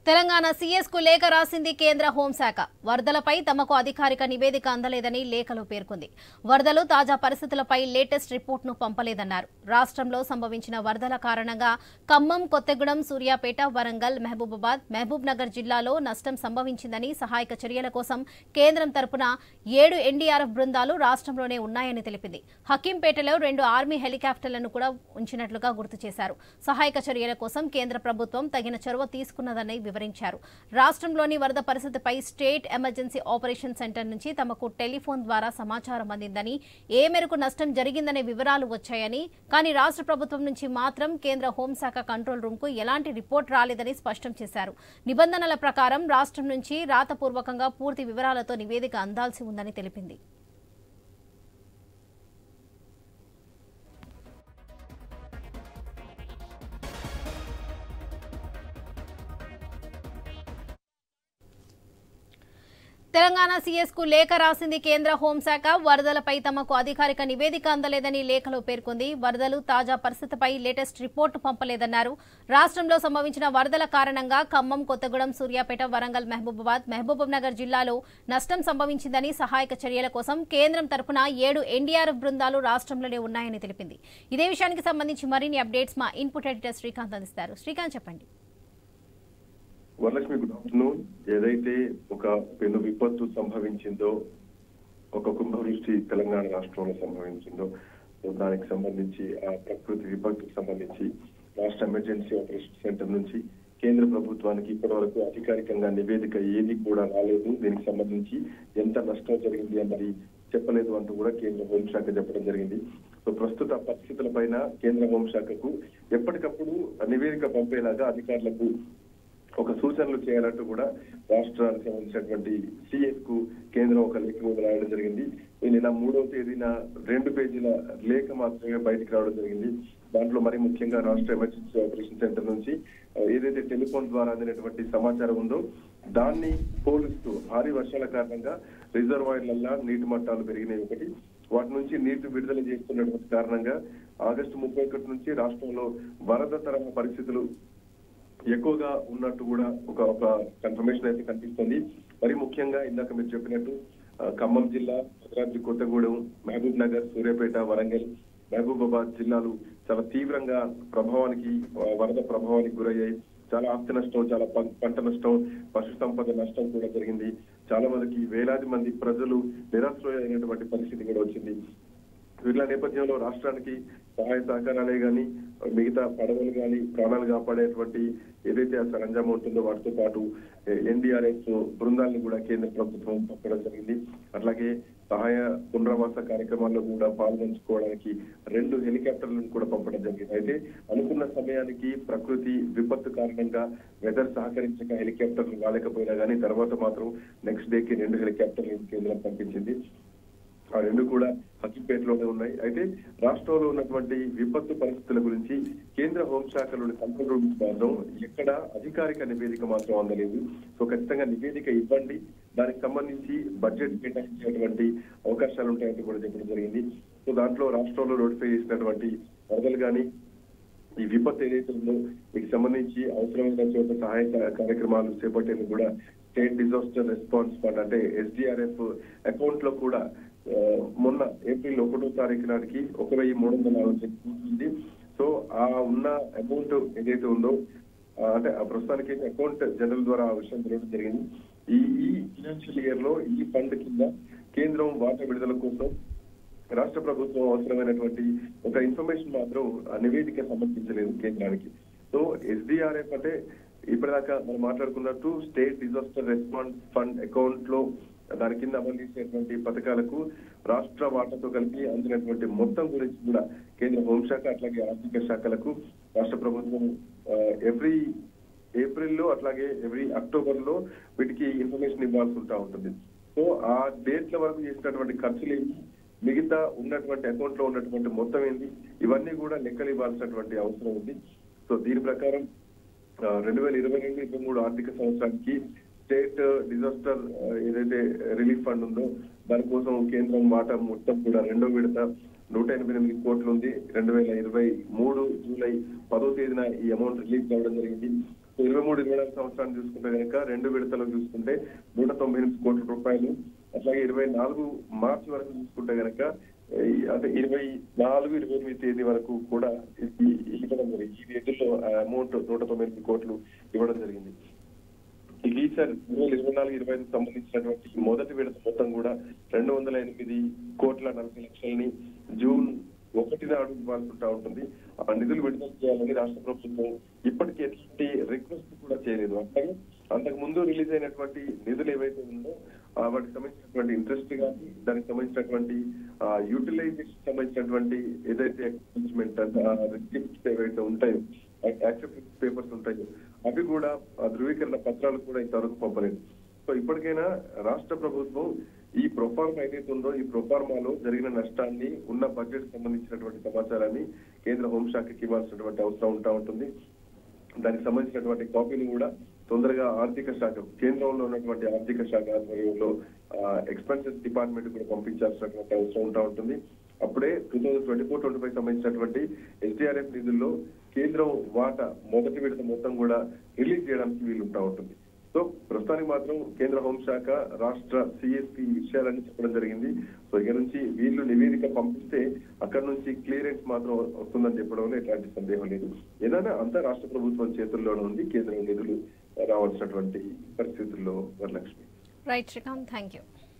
Telangana CS కు లేఖ రాసింది కేంద్ర హోంశాఖ. వరదలపై తమకు అధికారిక నివేదిక అందలేదని లేఖలో పేర్కొంది. వరదలు తాజా పరిస్థితులపై లేటెస్ట్ రిపోర్టును పంపలేదన్నారు. రాష్ట్రంలో సంభవించిన వరదల కారణంగా ఖమ్మం, కొత్తగూడెం, సూర్యాపేట, వరంగల్, మహబూబాబాద్, మహబూబ్ నగర్ జిల్లాలో నష్టం సంభవించిందని, సహాయక చర్యల కోసం కేంద్రం తరపున 7 ఎన్డీఆర్ఎఫ్ బృందాలు రాష్ట్రంలోనే ఉన్నాయని తెలిపింది. హకీంపేటలో 2 ఆర్మీ హెలికాప్టర్లను కూడా ఉంచినట్లుగా గుర్తు చేశారు. సహాయక చర్యల కోసం కేంద్ర ప్రభుత్వం తగిన చొరవ తీసుకున్నదని వివరించారు. రాష్ట్రంలోని వరద పరిస్థితిపై స్టేట్ ఎమర్జెన్సీ ఆపరేషన్ సెంటర్ నుంచి తమకు టెలిఫోన్ ద్వారా సమాచారం అందిందని, ఏ మేరకు నష్టం జరిగిందనే వివరాలు వచ్చాయని, కానీ రాష్ట్ర ప్రభుత్వం నుంచి మాత్రం కేంద్ర హోంశాఖ కంట్రోల్ రూమ్ కు ఎలాంటి రిపోర్ట్ రాలేదని స్పష్టం చేశారు. నిబంధనల ప్రకారం రాష్ట్రం నుంచి రాతపూర్వకంగా పూర్తి వివరాలతో నివేదిక అందాల్సి ఉందని తెలిపింది. తెలంగాణ సీఎస్ కు లేఖ రాసింది కేంద్ర హోంశాఖ. వరదలపై తమకు అధికారిక నివేదిక అందలేదని లేఖలో పేర్కొంది. వరదలు తాజా పరిస్థితిపై లేటెస్ట్ రిపోర్టు పంపలేదన్నారు. రాష్ట్రంలో సంభవించిన వరదల కారణంగా ఖమ్మం, కొత్తగూడెం, సూర్యాపేట, వరంగల్, మహబూబాబాద్, మహబూబ్ నగర్ జిల్లాలో నష్టం సంభవించిందని, సహాయక చర్యల కోసం కేంద్రం తరపున 7 ఎన్డీఆర్ఎఫ్ బృందాలు రాష్ట్రంలోనే ఉన్నాయని తెలిపింది. ఇదే విషయానికి సంబంధించి మరిన్ని అప్డేట్స్ మా ఇన్పుట్ ఎడిటర్ శ్రీకాంత్ అందిస్తారు. శ్రీకాంత్, చెప్పండి. Varalakshmi, good afternoon. ఏదైతే ఒక పెను విపత్తు సంభవించిందో, ఒక కుంభవృష్టి తెలంగాణ రాష్ట్రంలో సంభవించిందో, దానికి సంబంధించి ఆ ప్రకృతి విపత్తుకు సంబంధించి రాష్ట్ర ఎమర్జెన్సీ ఆపరేషన్ సెంటర్ నుంచి కేంద్ర ప్రభుత్వానికి ఇప్పటి వరకు అధికారికంగా నివేదిక ఏది కూడా రాలేదు. దీనికి సంబంధించి ఎంత నష్టం జరిగింది అన్నది చెప్పలేదు అంటూ కూడా కేంద్ర హోంశాఖ చెప్పడం జరిగింది. సో ప్రస్తుత పరిస్థితుల పైన కేంద్ర హోంశాఖకు ఎప్పటికప్పుడు నివేదిక పంపేలాగా అధికారులకు ఒక సూచనలు చేయాలంటూ కూడా రాష్ట్రానికి సంబంధించినటువంటి సీఎస్ కు కేంద్రం ఒక లేఖ రాయడం జరిగింది. ఈ నెల 3వ తేదీన 2 పేజీల లేఖ మాత్రమే బయటకు రావడం జరిగింది. దాంట్లో మరి ముఖ్యంగా రాష్ట్ర ఎమర్జెన్సీ ఆపరేషన్ సెంటర్ నుంచి ఏదైతే టెలిఫోన్ ద్వారా అందినటువంటి సమాచారం ఉందో దాన్ని పోలుస్తూ భారీ వర్షాల కారణంగా రిజర్వాయర్లల్లా నీటి మట్టాలు పెరిగినాయి ఒకటి, వాటి నుంచి నీటి విడుదల చేస్తున్నటువంటి కారణంగా ఆగస్టు 31 నుంచి రాష్ట్రంలో వరద తరహా పరిస్థితులు ఎక్కువగా ఉన్నట్టు కూడా ఒక కన్ఫర్మేషన్ అయితే కనిపిస్తుంది. మరి ముఖ్యంగా ఇందాక మీరు చెప్పినట్టు ఖమ్మం జిల్లా, భద్రాద్రి కొత్తగూడెం, మహబూబ్ నగర్, సూర్యాపేట, వరంగల్, మహబూబాబాద్ జిల్లాలు చాలా తీవ్రంగా వరద ప్రభావానికి గురయ్యాయి. చాలా ఆస్తి నష్టం, చాలా పంట నష్టం, పశు సంపద నష్టం కూడా జరిగింది. చాలా మందికి వేలాది మంది ప్రజలు నిరాశ్రయమైనటువంటి పరిస్థితి కూడా వచ్చింది. వీళ్ళ నేపథ్యంలో రాష్ట్రానికి సహాయ సహకారాలే గాని, మిగతా పడవలు గాని, ప్రాణాలు కాపాడేటువంటి ఏదైతే సరంజామం ఉంటుందో వాటితో పాటు ఎన్డీఆర్ఎఫ్ బృందాలను కూడా కేంద్ర ప్రభుత్వం పంపడం జరిగింది. అట్లాగే సహాయ పునరావాస కార్యక్రమాల్లో కూడా పాల్గొంచుకోవడానికి 2 హెలికాప్టర్లను కూడా పంపడం జరిగింది. అయితే అనుకున్న సమయానికి ప్రకృతి విపత్తు కారణంగా వెదర్ సహకరించక హెలికాప్టర్లు రాలేకపోయినా కానీ తర్వాత మాత్రం నెక్స్ట్ డేకి 2 హెలికాప్టర్లు కేంద్రం పంపించింది. ఆ 2 కూడా హకీంపేటలోనే ఉన్నాయి. అయితే రాష్ట్రంలో ఉన్నటువంటి విపత్తు పరిస్థితుల గురించి కేంద్ర హోంశాఖలోని కంట్రోల్ రూమ్ మాత్రం ఎక్కడ అధికారిక నివేదిక మాత్రం అందలేదు. సో ఖచ్చితంగా నివేదిక ఇవ్వండి, దానికి సంబంధించి బడ్జెట్ కేటాయించేటువంటి అవకాశాలు ఉంటాయంటూ కూడా చెప్పడం జరిగింది. సో దాంట్లో రాష్ట్రంలో నోటిఫై చేసినటువంటి వరదలు కానీ, ఈ విపత్తు ఏదైతే ఉందో వీటికి సంబంధించి అవసరమైన చోట సహాయ కార్యక్రమాలు చేపట్టేందుకు కూడా స్టేట్ డిజాస్టర్ రెస్పాన్స్ ఫండ్ అంటే SDRF అకౌంట్ లో కూడా మొన్న ఏప్రిల్ 1వ తారీఖు నాటికి 1340 ఉంది. సో ఆ ఉన్న అమౌంట్ ఏదైతే ఉందో అంటే ఆ ప్రస్తుతానికి అకౌంట్ జనరల్ ద్వారా ఆ విషయం తెలియడం జరిగింది. ఈ ఫైనాన్షియల్ ఇయర్ లో ఈ ఫండ్ కింద కేంద్రం వాటా విడుదల కోసం రాష్ట్ర ప్రభుత్వం అవసరమైనటువంటి ఒక ఇన్ఫర్మేషన్ మాత్రం నివేదిక సమర్పించలేదు కేంద్రానికి. సో SDRF అంటే ఇప్పటిదాకా మనం మాట్లాడుకున్నట్టు state disaster response fund account లో దాని కింద అమలు చేసినటువంటి పథకాలకు రాష్ట్ర వాటాతో కలిపి అందినటువంటి మొత్తం గురించి కూడా కేంద్ర హోంశాఖ అట్లాగే ఆర్థిక శాఖలకు రాష్ట్ర ప్రభుత్వం ఎవ్రీ ఏప్రిల్లో అట్లాగే ఎవ్రీ అక్టోబర్ లో వీటికి ఇన్ఫర్మేషన్ ఇవ్వాల్సి ఉంటుంది. సో ఆ డేట్ల వరకు చేసినటువంటి ఖర్చులు ఏంటి, మిగతా ఉన్నటువంటి అకౌంట్ లో ఉన్నటువంటి మొత్తం ఏంటి, ఇవన్నీ కూడా లెక్కలు ఇవ్వాల్సినటువంటి అవసరం ఉంది. సో దీని ప్రకారం 2022-23 ఆర్థిక సంవత్సరానికి స్టేట్ డిజాస్టర్ ఏదైతే రిలీఫ్ ఫండ్ ఉందో దానికోసం కేంద్రం వాటా మొత్తం కూడా 2వ విడత 188 కోట్లు ఉంది. 2023 జూలై 10వ తేదీన ఈ అమౌంట్ రిలీజ్ కావడం జరిగింది. 23-24 సంవత్సరాన్ని చూసుకుంటే కనుక 2 విడతలు చూసుకుంటే 198 కోట్ల రూపాయలు. అట్లాగే 24 మార్చి వరకు చూసుకుంటే కనుక అంటే 24-28 తేదీ వరకు కూడా ఇవ్వడం జరిగింది. ఈ నిధుల్లో అమౌంట్ 198 కోట్లు ఇవ్వడం జరిగింది. ఈసారి 2024-25 సంబంధించినటువంటి మొదటి విడత మొత్తం కూడా 208 కోట్ల 40 లక్షలని జూన్ 1 నాడు ఇవ్వాల్సి ఉంటుంది. ఆ నిధులు విడుదల చేయాలని రాష్ట్ర ప్రభుత్వం ఇప్పటికీ ఎటువంటి రిక్వెస్ట్ కూడా చేయలేదు. అట్లాగే అంతకు ముందు రిలీజ్ అయినటువంటి నిధులు ఏవైతే ఉందో వాటికి సంబంధించినటువంటి ఇంట్రెస్ట్ కానీ దానికి సంబంధించినటువంటి యూటిలైజేషన్ సంబంధించినటువంటి ఏదైతే అక్నాలెడ్జ్‌మెంట్ రిసిప్ట్స్ ఏవైతే ఉంటాయో, యాక్సెప్టెన్స్ పేపర్స్ ఉంటాయో అవి కూడా ధృవీకరణ పత్రాలు కూడా ఇంతవరకు పంపలేదు. సో ఇప్పటికైనా రాష్ట్ర ప్రభుత్వం ఈ ప్రొఫార్మా ఏదైతే ఉందో ఈ ప్రొఫార్మాలో జరిగిన నష్టాన్ని ఉన్న బడ్జెట్ సంబంధించినటువంటి సమాచారాన్ని కేంద్ర హోంశాఖకి ఇవ్వాల్సినటువంటి అవసరం ఉంటుంది. దానికి సంబంధించినటువంటి కాపీని కూడా తొందరగా ఆర్థిక శాఖ, కేంద్రంలో ఉన్నటువంటి ఆర్థిక శాఖ ఆధ్వర్యంలో ఎక్స్పెన్సెస్ డిపార్ట్మెంట్ కూడా పంపించాల్సినటువంటి అవసరం ఉంటుంది. అప్పుడే 2024-25 సంబంధించినటువంటి SDRF నిధుల్లో కేంద్రం వాటా మొదటి విడత మొత్తం కూడా రిలీజ్ చేయడానికి వీలుంటా ఉంటుంది. సో ప్రస్తుతానికి మాత్రం కేంద్ర హోంశాఖ రాష్ట్ర CSP విషయాలన్నీ చెప్పడం జరిగింది. సో ఇక నుంచి వీళ్ళు నివేదిక పంపిస్తే అక్కడ నుంచి క్లియరెన్స్ మాత్రం వస్తుందని చెప్పడంలో ఎట్లాంటి సందేహం లేదు. ఏదైనా అంతా రాష్ట్ర ప్రభుత్వం చేతుల్లోనే ఉంది. కేంద్రం నిధులు రావాల్సినటువంటి పరిస్థితుల్లో Varalakshmi. Right Srikanth, thank you.